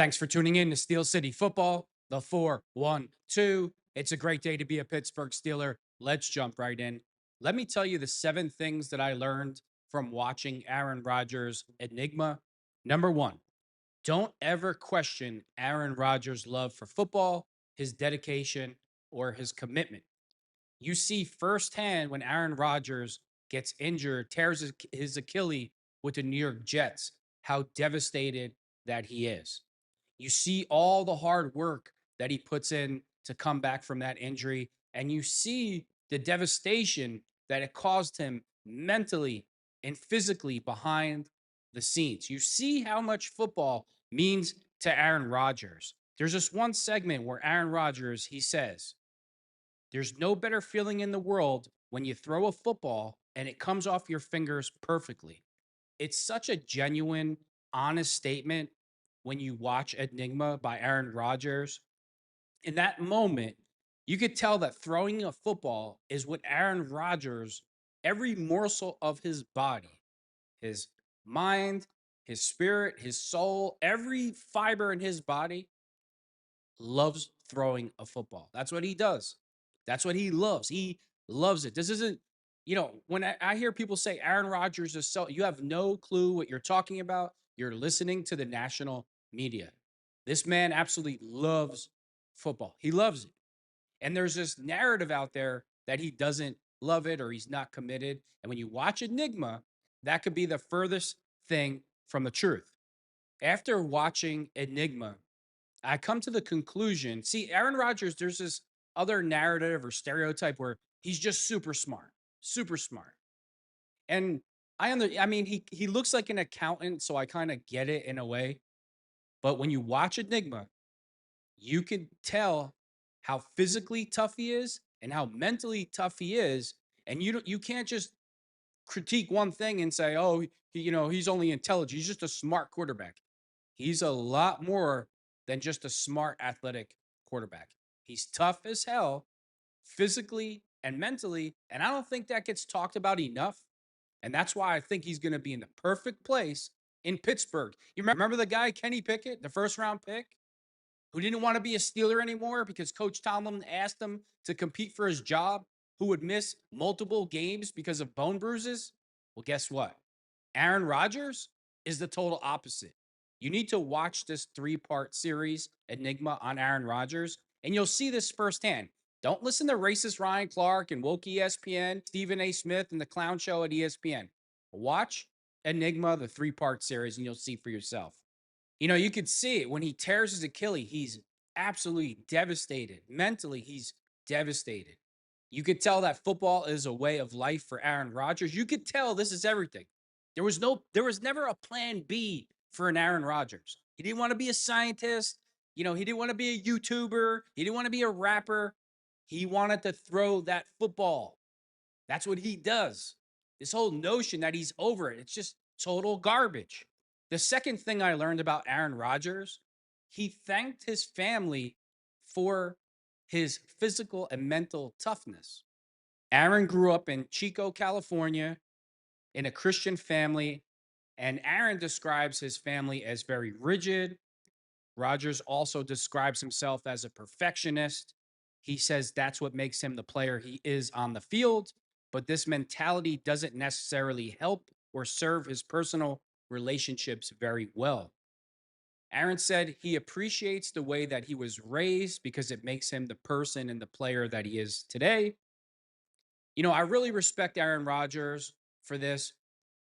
Thanks for tuning in to Steel City Football, the 4-1-2. It's a great day to be a Pittsburgh Steeler. Let's jump right in. Let me tell you the 7 things that I learned from watching Aaron Rodgers' Enigma. Number one, don't ever question Aaron Rodgers' love for football, his dedication, or his commitment. You see firsthand when Aaron Rodgers gets injured, tears his Achilles with the New York Jets, how devastated that he is. You see all the hard work that he puts in to come back from that injury, and you see the devastation that it caused him mentally and physically behind the scenes. You see how much football means to Aaron Rodgers. There's this one segment where Aaron Rodgers, he says, there's no better feeling in the world when you throw a football and it comes off your fingers perfectly. It's such a genuine, honest statement when you watch Enigma by Aaron Rodgers. In that moment, you could tell that throwing a football is what Aaron Rodgers, every morsel of his body, his mind, his spirit, his soul, every fiber in his body loves throwing a football. That's what he does. That's what he loves. He loves it. This isn't, when I hear people say Aaron Rodgers is so, you have no clue what you're talking about. You're listening to the national media. This man absolutely loves football. He loves it. And there's this narrative out there that he doesn't love it or he's not committed. And when you watch Enigma, that could be the furthest thing from the truth. After watching Enigma, I come to the conclusion. See, Aaron Rodgers, there's this other narrative or stereotype where he's just super smart, super smart. And I mean, he looks like an accountant, so I kind of get it in a way. But when you watch Enigma, you can tell how physically tough he is and how mentally tough he is. And you can't just critique one thing and say, "Oh, he's only intelligent. He's just a smart quarterback." He's a lot more than just a smart athletic quarterback. He's tough as hell physically and mentally, and I don't think that gets talked about enough. And that's why I think he's going to be in the perfect place in Pittsburgh. You remember the guy Kenny Pickett, the first round pick, who didn't want to be a Steeler anymore because Coach Tomlin asked him to compete for his job, who would miss multiple games because of bone bruises? Well, guess what? Aaron Rodgers is the total opposite. You need to watch this 3-part series, Enigma on Aaron Rodgers, and you'll see this firsthand. Don't listen to racist Ryan Clark and woke ESPN, Stephen A. Smith, and the clown show at ESPN. Watch Enigma, the 3-part series, and you'll see for yourself. You could see it when he tears his Achilles, he's absolutely devastated. Mentally, he's devastated. You could tell that football is a way of life for Aaron Rodgers. You could tell this is everything. There was never a plan B for an Aaron Rodgers. He didn't want to be a scientist. He didn't want to be a YouTuber. He didn't want to be a rapper. He wanted to throw that football. That's what he does. This whole notion that he's over it, it's just total garbage. The second thing I learned about Aaron Rodgers, he thanked his family for his physical and mental toughness. Aaron grew up in Chico, California, in a Christian family, and Aaron describes his family as very rigid. Rodgers also describes himself as a perfectionist. He says that's what makes him the player he is on the field, but this mentality doesn't necessarily help or serve his personal relationships very well. Aaron said he appreciates the way that he was raised because it makes him the person and the player that he is today. I really respect Aaron Rodgers for this.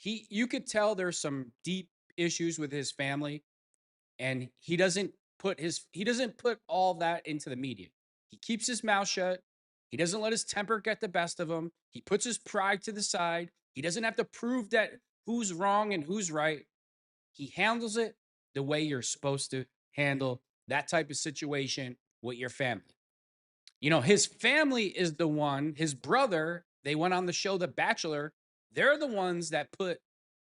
You could tell there's some deep issues with his family, and he doesn't put all that into the media. He keeps his mouth shut. He doesn't let his temper get the best of him. He puts his pride to the side. He doesn't have to prove that who's wrong and who's right. He handles it the way you're supposed to handle that type of situation with your family. His family is the one, his brother, they went on the show The Bachelor. They're the ones that put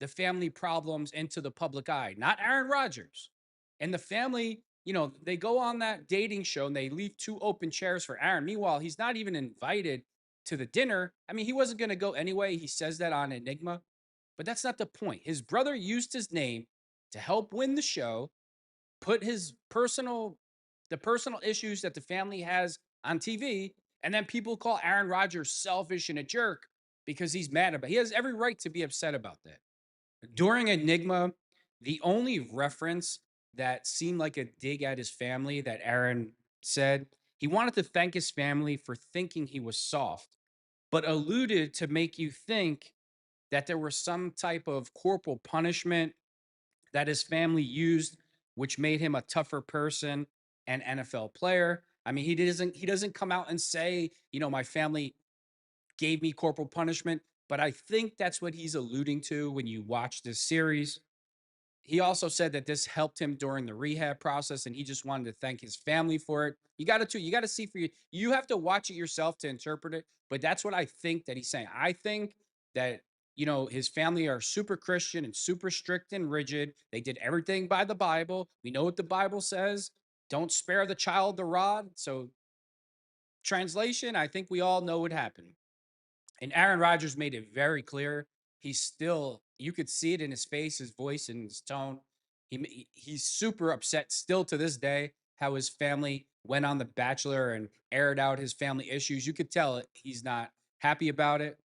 the family problems into the public eye, not Aaron Rodgers. And the family, they go on that dating show and they leave 2 open chairs for Aaron. Meanwhile, he's not even invited to the dinner. I mean, he wasn't going to go anyway. He says that on Enigma, but that's not the point. His brother used his name to help win the show. put the personal issues that the family has on TV, and then people call Aaron Rodgers selfish and a jerk because he's mad about. He has every right to be upset about that. During Enigma, the only reference that seemed like a dig at his family that Aaron said, he wanted to thank his family for thinking he was soft, but alluded to make you think that there was some type of corporal punishment that his family used, which made him a tougher person and NFL player. I mean, he doesn't come out and say, my family gave me corporal punishment, but I think that's what he's alluding to when you watch this series. He also said that this helped him during the rehab process and he just wanted to thank his family for it. You got to see for you. You have to watch it yourself to interpret it, but that's what I think that he's saying. I think that his family are super Christian and super strict and rigid. They did everything by the Bible. We know what the Bible says. Don't spare the child the rod. So translation, I think we all know what happened. And Aaron Rodgers made it very clear. You could see it in his face, his voice, and his tone. He's super upset still to this day how his family went on The Bachelor and aired out his family issues. You could tell he's not happy about it.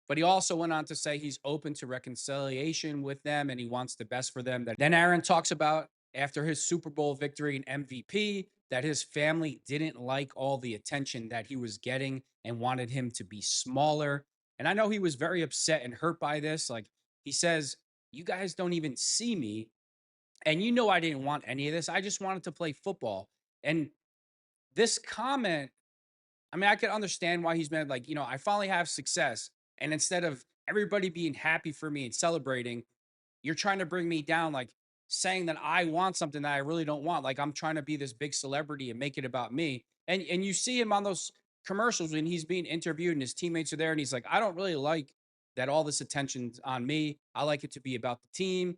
But he also went on to say he's open to reconciliation with them and he wants the best for them. Then Aaron talks about after his Super Bowl victory and MVP that his family didn't like all the attention that he was getting and wanted him to be smaller. And I know he was very upset and hurt by this. Like he says, you guys don't even see me. And I didn't want any of this. I just wanted to play football. And this comment, I mean, I could understand why he's mad. Like, I finally have success. And instead of everybody being happy for me and celebrating, you're trying to bring me down, like saying that I want something that I really don't want. Like I'm trying to be this big celebrity and make it about me. And you see him on those commercials when he's being interviewed and his teammates are there, and he's like, I don't really like that all this attention's on me. I like it to be about the team.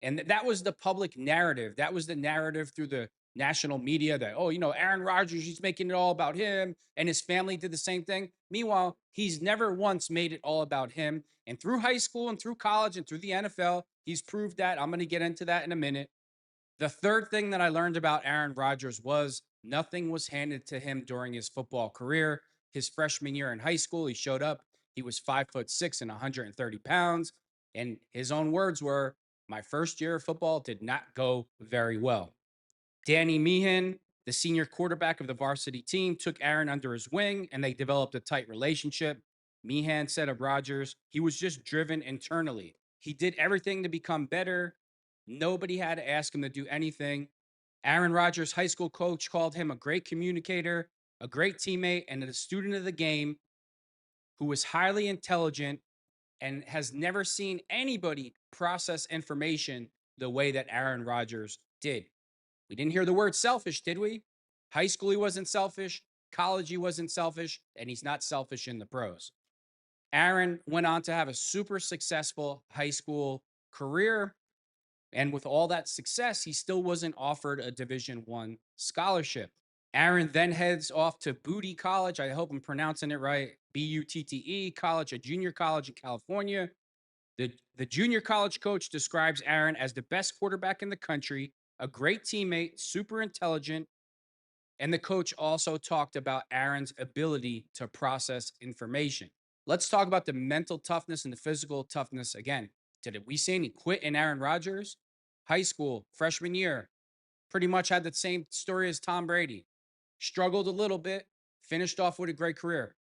And that was the public narrative. That was the narrative through the national media that, oh, Aaron Rodgers, he's making it all about him. And his family did the same thing. Meanwhile, he's never once made it all about him. And through high school and through college and through the NFL, he's proved that. I'm going to get into that in a minute. The third thing that I learned about Aaron Rodgers was nothing was handed to him during his football career. His freshman year in high school, he showed up. He was 5'6" and 130 pounds. And his own words were, my first year of football did not go very well. Danny Meehan, the senior quarterback of the varsity team, took Aaron under his wing and they developed a tight relationship. Meehan said of Rodgers, he was just driven internally. He did everything to become better. Nobody had to ask him to do anything. Aaron Rodgers' high school coach called him a great communicator, a great teammate, and a student of the game who was highly intelligent and has never seen anybody process information the way that Aaron Rodgers did. We didn't hear the word selfish, did we? High school, he wasn't selfish. College, he wasn't selfish. And he's not selfish in the pros. Aaron went on to have a super successful high school career. And with all that success, he still wasn't offered a Division I scholarship. Aaron then heads off to Booty College. I hope I'm pronouncing it right. Butte College, a junior college in California. The junior college coach describes Aaron as the best quarterback in the country, a great teammate, super intelligent. And the coach also talked about Aaron's ability to process information. Let's talk about the mental toughness and the physical toughness again. Did we see any quit in Aaron Rodgers? High school, freshman year, pretty much had the same story as Tom Brady. Struggled a little bit, finished off with a great career.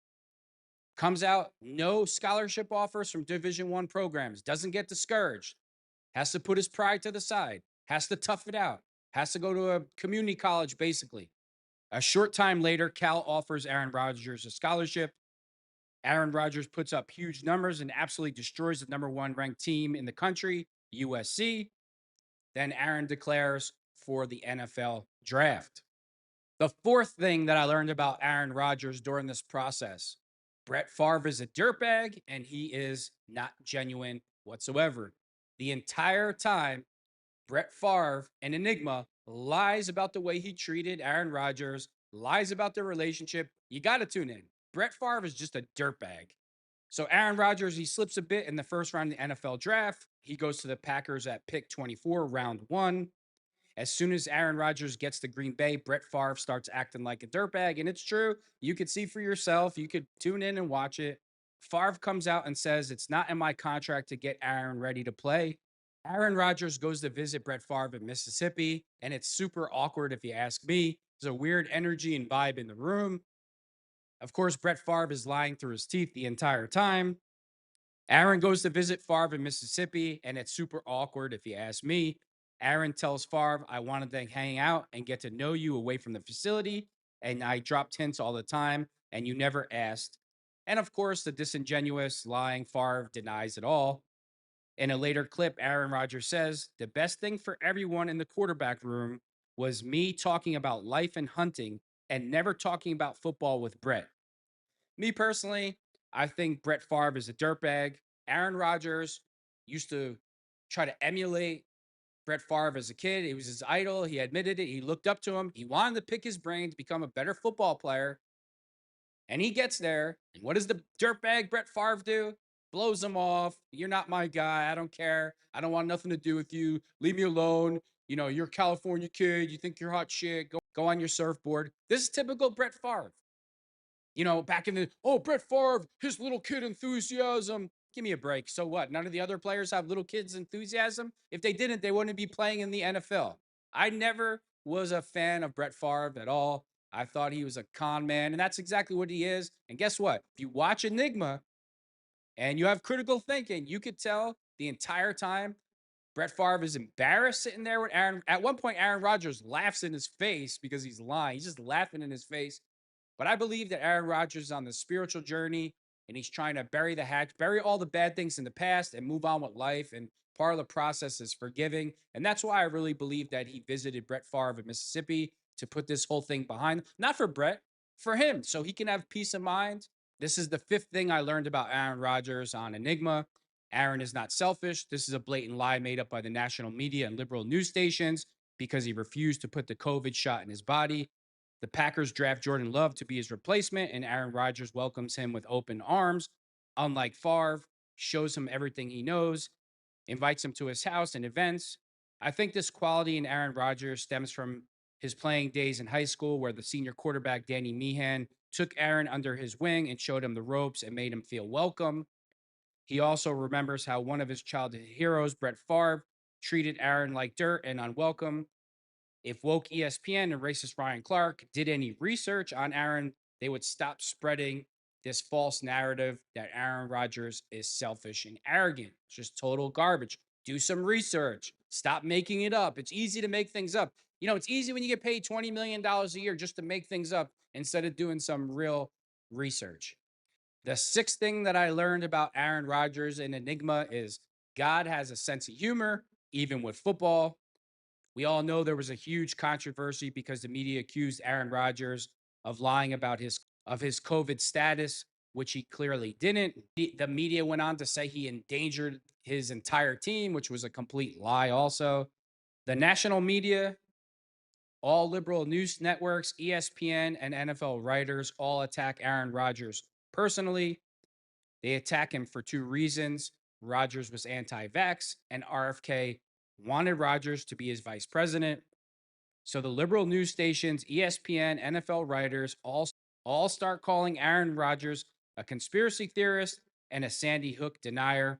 Comes out, no scholarship offers from Division I programs, doesn't get discouraged, has to put his pride to the side, has to tough it out, has to go to a community college, basically. A short time later, Cal offers Aaron Rodgers a scholarship. Aaron Rodgers puts up huge numbers and absolutely destroys the number one ranked team in the country, USC. Then Aaron declares for the NFL draft. The fourth thing that I learned about Aaron Rodgers during this process, Brett Favre is a dirtbag and he is not genuine whatsoever. The entire time, Brett Favre, an Enigma, lies about the way he treated Aaron Rodgers, lies about their relationship. You got to tune in. Brett Favre is just a dirtbag. So Aaron Rodgers, he slips a bit in the first round of the NFL draft. He goes to the Packers at pick 24, round one. As soon as Aaron Rodgers gets to Green Bay, Brett Favre starts acting like a dirtbag. And it's true. You could see for yourself. You could tune in and watch it. Favre comes out and says, "It's not in my contract to get Aaron ready to play." Aaron Rodgers goes to visit Brett Favre in Mississippi, and it's super awkward if you ask me. There's a weird energy and vibe in the room. Of course, Brett Favre is lying through his teeth the entire time. Aaron goes to visit Favre in Mississippi, and it's super awkward if you ask me. Aaron tells Favre, "I wanted to hang out and get to know you away from the facility, and I dropped hints all the time, and you never asked." And of course, the disingenuous, lying Favre denies it all. In a later clip, Aaron Rodgers says, "The best thing for everyone in the quarterback room was me talking about life and hunting and never talking about football with Brett." Me personally, I think Brett Favre is a dirtbag. Aaron Rodgers used to try to emulate Brett Favre as a kid. He was his idol. He admitted it. He looked up to him. He wanted to pick his brain to become a better football player. And he gets there. And what does the dirtbag Brett Favre do? Blows him off. "You're not my guy. I don't care. I don't want nothing to do with you. Leave me alone. You know, you're a California kid. You think you're hot shit. Go on your surfboard." This is typical Brett Favre. Back in the, "Oh, Brett Favre, his little kid enthusiasm." Give me a break. So what? None of the other players have little kids enthusiasm? If they didn't, they wouldn't be playing in the NFL. I never was a fan of Brett Favre at all. I thought he was a con man, and that's exactly what he is. And guess what? If you watch Enigma and you have critical thinking, you could tell the entire time Brett Favre is embarrassed sitting there with Aaron. At one point, Aaron Rodgers laughs in his face because he's lying. He's just laughing in his face. But I believe that Aaron Rodgers is on the spiritual journey, and he's trying to bury the hatch, bury all the bad things in the past and move on with life. And part of the process is forgiving. And that's why I really believe that he visited Brett Favre in Mississippi to put this whole thing behind, not for Brett, for him, so he can have peace of mind. This is the fifth thing I learned about Aaron Rodgers on Enigma. Aaron is not selfish. This is a blatant lie made up by the national media and liberal news stations because he refused to put the COVID shot in his body. The Packers draft Jordan Love to be his replacement, and Aaron Rodgers welcomes him with open arms. Unlike Favre, shows him everything he knows, invites him to his house and events. I think this quality in Aaron Rodgers stems from his playing days in high school, where the senior quarterback, Danny Meehan, took Aaron under his wing and showed him the ropes and made him feel welcome. He also remembers how one of his childhood heroes, Brett Favre, treated Aaron like dirt and unwelcome. If woke ESPN and racist Ryan Clark did any research on Aaron, they would stop spreading this false narrative that Aaron Rodgers is selfish and arrogant. It's just total garbage. Do some research. Stop making it up. It's easy to make things up. It's easy when you get paid $20 million a year just to make things up instead of doing some real research. The sixth thing that I learned about Aaron Rodgers and Enigma is God has a sense of humor, even with football. We all know there was a huge controversy because the media accused Aaron Rodgers of lying about his COVID status, which he clearly didn't. The media went on to say he endangered his entire team, which was a complete lie also. The national media, all liberal news networks, ESPN, and NFL writers all attack Aaron Rodgers personally. They attack him for two reasons. Rodgers was anti-vax, and RFK wanted Rodgers to be his vice president. So the liberal news stations, ESPN, NFL writers all start calling Aaron Rodgers a conspiracy theorist and a Sandy Hook denier.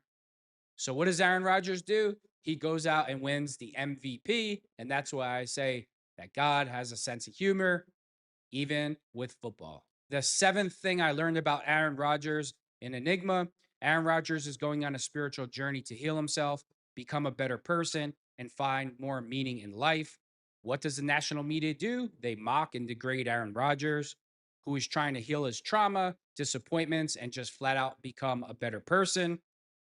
So what does Aaron Rodgers do? He goes out and wins the MVP, and that's why I say that God has a sense of humor, even with football. The seventh thing I learned about Aaron Rodgers in Enigma: Aaron Rodgers is going on a spiritual journey to heal himself, become a better person, and find more meaning in life. What does the national media do? They mock and degrade Aaron Rodgers, who is trying to heal his trauma, disappointments, and just flat out become a better person.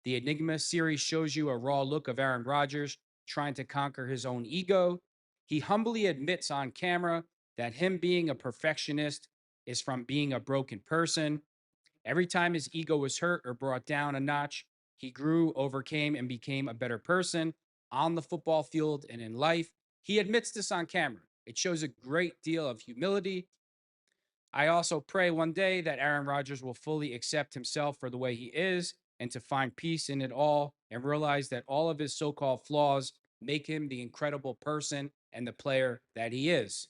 The Enigma series shows you a raw look of Aaron Rodgers trying to conquer his own ego. He humbly admits on camera that him being a perfectionist is from being a broken person. Every time his ego was hurt or brought down a notch, he grew, overcame, and became a better person on the football field and in life. He admits this on camera. It shows a great deal of humility. I also pray one day that Aaron Rodgers will fully accept himself for the way he is and to find peace in it all and realize that all of his so called flaws make him the incredible person and the player that he is.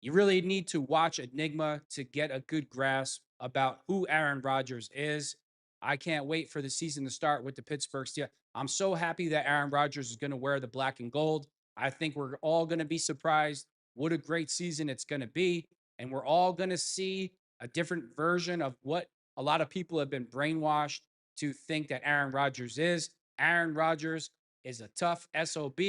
You really need to watch Enigma to get a good grasp about who Aaron Rodgers is. I can't wait for the season to start with the Pittsburgh Steelers. I'm so happy that Aaron Rodgers is going to wear the black and gold. I think we're all going to be surprised. What a great season it's going to be. And we're all going to see a different version of what a lot of people have been brainwashed to think that Aaron Rodgers is. Aaron Rodgers is a tough SOB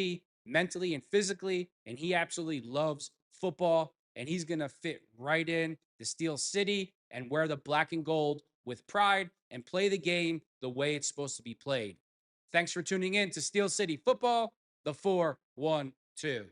mentally and physically, and he absolutely loves football, and he's going to fit right in the Steel City and wear the black and gold with pride and play the game the way it's supposed to be played. Thanks for tuning in to Steel City Football, the 412.